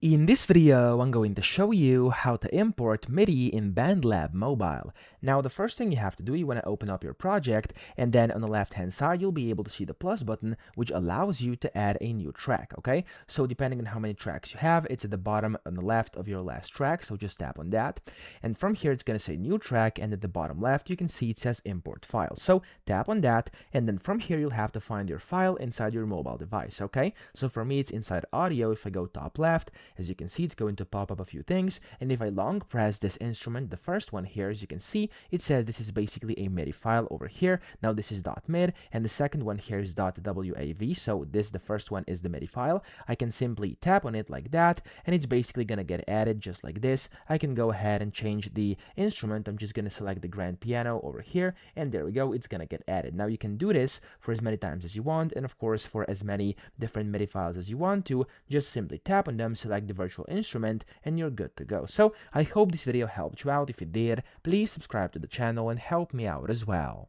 In this video, I'm going to show you how to import MIDI in BandLab Mobile. Now, the first thing you have to do, you want to open up your project, and then on the left-hand side, you'll be able to see the plus button, which allows you to add a new track, okay? So depending on how many tracks you have, it's at the bottom on the left of your last track, so just tap on that. And from here, it's going to say new track, and at the bottom left, you can see it says import file. So tap on that, and then from here, you'll have to find your file inside your mobile device, okay? So for me, it's inside audio. If I go top left, as you can see, it's going to pop up a few things, and if I long press this instrument, the first one here, as you can see, it says this is basically a MIDI file over here. Now this is .mid, and the second one here is .wav, so the first one is the MIDI file. I can simply tap on it like that, and it's basically gonna get added just like this. I can go ahead and change the instrument. I'm just gonna select the grand piano over here, and there we go, it's gonna get added. Now you can do this for as many times as you want, and of course for as many different MIDI files as you want to. Just simply tap on them, select the virtual instrument, and you're good to go. So I hope this video helped you out. If it did, please subscribe to the channel and help me out as well.